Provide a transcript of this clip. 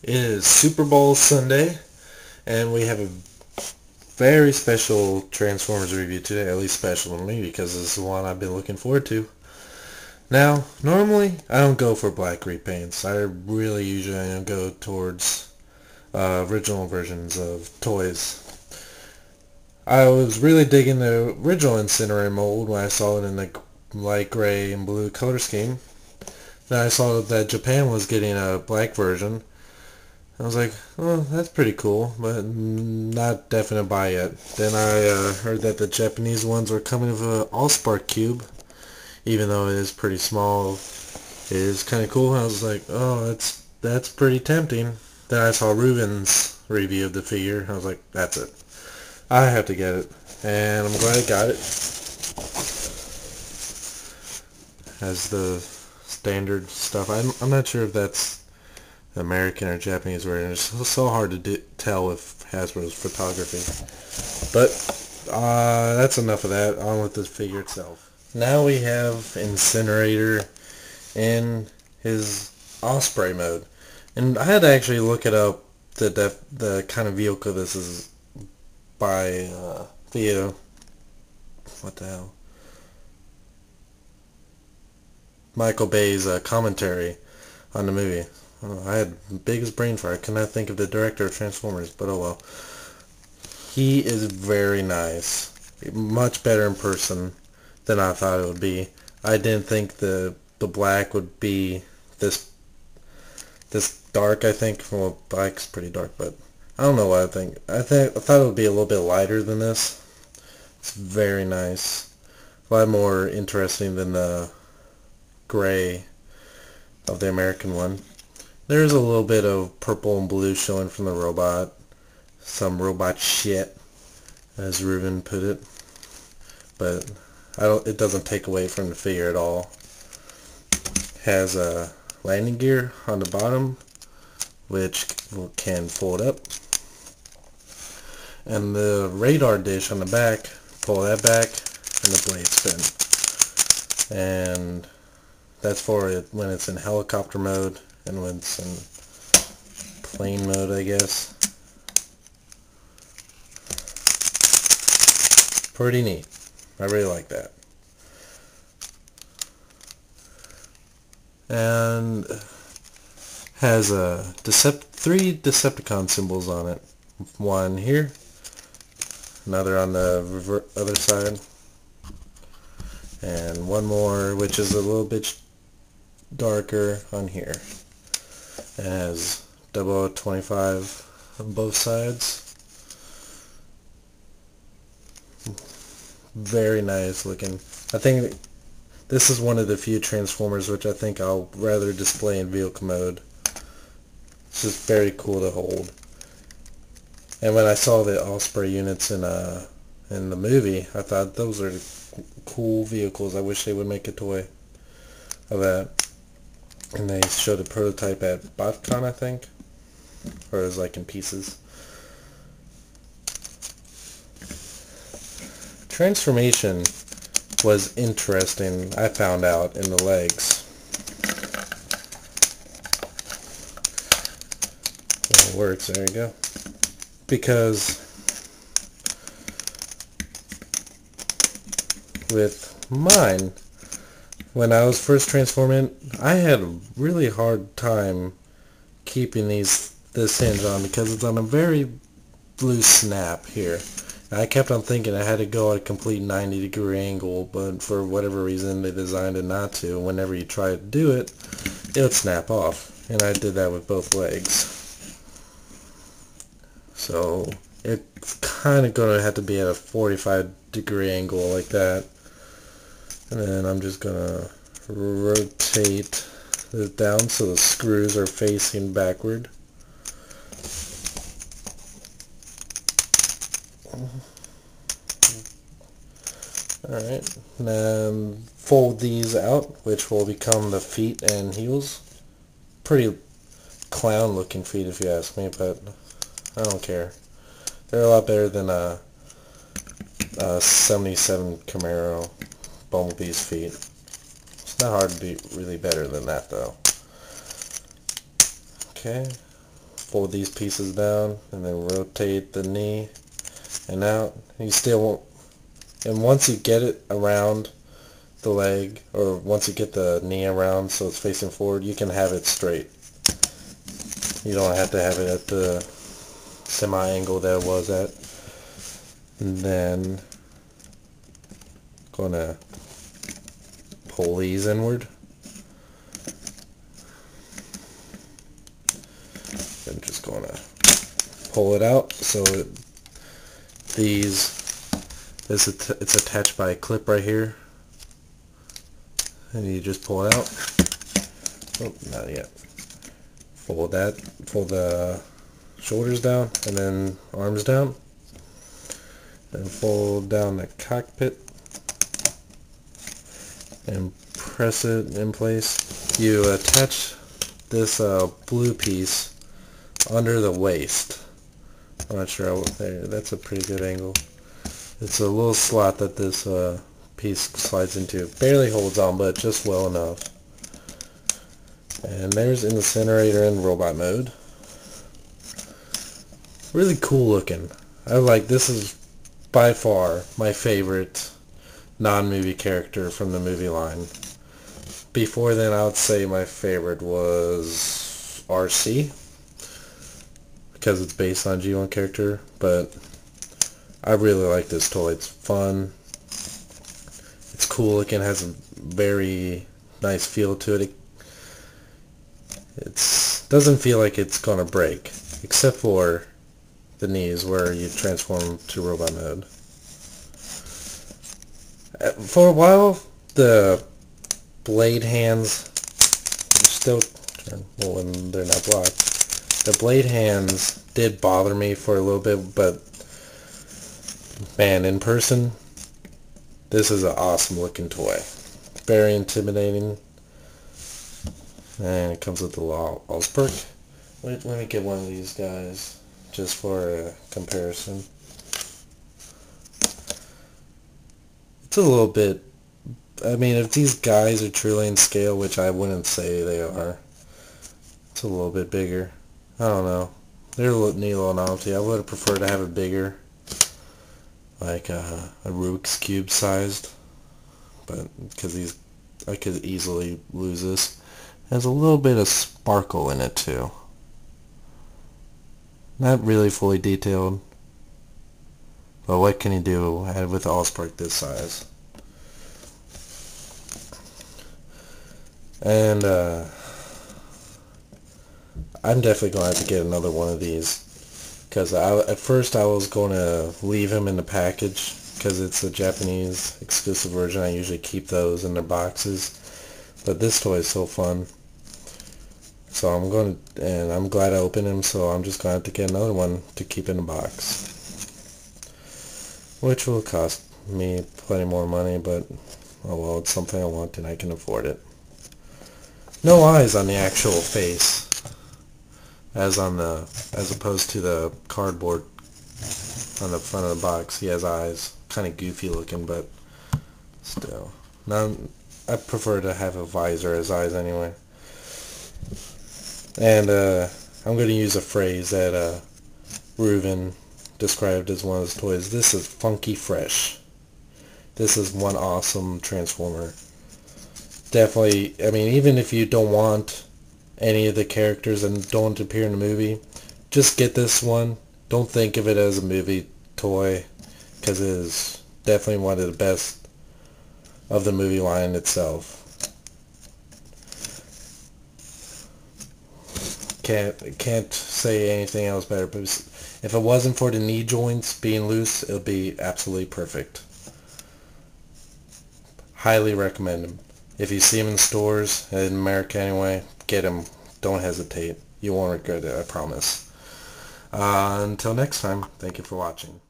It is Super Bowl Sunday, and we have a very special Transformers review today, at least special to me because this is the one I've been looking forward to. Now, normally I don't go for black repaints. I really usually don't go towards original versions of toys. I was really digging the original Incinerator mold when I saw it in the light gray and blue color scheme. Then I saw that Japan was getting a black version. I was like, oh, that's pretty cool, but not definite buy yet. Then I heard that the Japanese ones were coming with an Allspark cube, even though it is pretty small. It is kind of cool. I was like, oh, that's pretty tempting. Then I saw Ruben's review of the figure. I was like, that's it. I have to get it, and I'm glad I got it. Has the standard stuff. I'm not sure if that's American or Japanese version. It's so hard to tell with Hasbro's photography. But that's enough of that. On with the figure itself. Now we have Incinerator in his Osprey mode, and I had to actually look it up. The kind of vehicle this is by via what the hell, Michael Bay's commentary on the movie. I had the biggest brain fart. I could not think of the director of Transformers, but oh well. He is very nice. Much better in person than I thought it would be. I didn't think the black would be this dark. I think, well, black's pretty dark, but I don't know what I think. I thought it would be a little bit lighter than this. It's very nice. A lot more interesting than the gray of the American one. There's a little bit of purple and blue showing from the robot. Some robot shit, as Ruben put it. But it doesn't take away from the figure at all. Has a landing gear on the bottom, which can fold up. And the radar dish on the back, pull that back, and the blade spin. And that's for it when it's in helicopter mode and when it's in plane mode, I guess. Pretty neat. I really like that. And has three Decepticon symbols on it. One here, another on the other side, and one more which is a little bit darker on here. It has 0025 on both sides. Very nice looking. I think this is one of the few Transformers which I think I'll rather display in vehicle mode. It's just very cool to hold. And when I saw the Osprey units in the movie, I thought those are cool vehicles. I wish they would make a toy of that. And they showed a prototype at BotCon, I think, or it was like in pieces. Transformation was interesting, I found out, in the legs. Well, it works, there you go. Because with mine, when I was first transforming, I had a really hard time keeping this hinge on because it's on a very loose snap here. I kept on thinking I had to go at a complete 90-degree angle, but for whatever reason they designed it not to. Whenever you try to do it, it would snap off. And I did that with both legs. So it's kind of going to have to be at a 45-degree angle like that. And then I'm just going to rotate it down so the screws are facing backward. Alright, then fold these out, which will become the feet and heels. Pretty clown looking feet if you ask me, but I don't care. They're a lot better than a 77 Camaro Bumblebee's feet. It's not hard to be really better than that though. Okay, fold these pieces down and then rotate the knee and out. You still won't, and once you get it around the leg, or once you get the knee around so it's facing forward, you can have it straight. You don't have to have it at the semi-angle that it was at. And then gonna pull these inward. I'm just gonna pull it out so it's attached by a clip right here, and you just pull it out. Oh, not yet. Fold the shoulders down and then arms down. Then fold down the cockpit and press it in place. You attach this blue piece under the waist. I'm not sure how there. That's a pretty good angle. It's a little slot that this piece slides into. Barely holds on, but just well enough. And there's Incinerator in robot mode. Really cool looking. This is by far my favorite non-movie character from the movie line. Before then, I would say my favorite was RC, because it's based on G1 character, but I really like this toy. It's fun, it's cool looking, has a very nice feel to it. It doesn't feel like it's gonna break, except for the knees where you transform to robot mode. For a while, the blade hands are still, well, when they're not blocked, the blade hands did bother me for a little bit, but man, in person, this is an awesome looking toy. Very intimidating. And it comes with the Allspark. Let me get one of these guys just for a comparison. It's a little bit, I mean, if these guys are truly in scale, which I wouldn't say they are, it's a little bit bigger. I don't know. They're a neat little novelty. I would have preferred to have it bigger, like a Rubik's Cube sized, but because I could easily lose this. Has a little bit of sparkle in it too. Not really fully detailed, but what can you do with Allspark this size? And I'm definitely going to have to get another one of these, because at first I was going to leave him in the package because it's a Japanese exclusive version. I usually keep those in their boxes, but this toy is so fun. So I'm glad I opened him, so I'm just going to have to get another one to keep in the box, which will cost me plenty more money, but oh well, it's something I want and I can afford it. No eyes on the actual face, as opposed to the cardboard on the front of the box. He has eyes, kind of goofy looking, but still. I prefer to have a visor as eyes anyway. And I'm going to use a phrase that Reuven described as one of his toys. This is funky fresh. This is one awesome Transformer. Definitely, I mean, even if you don't want any of the characters and don't appear in the movie, just get this one. Don't think of it as a movie toy, because it is definitely one of the best of the movie line itself. Can't say anything else better, but if it wasn't for the knee joints being loose, it would be absolutely perfect. Highly recommend them. If you see them in stores, in America anyway, get them. Don't hesitate. You won't regret it, I promise. Until next time, thank you for watching.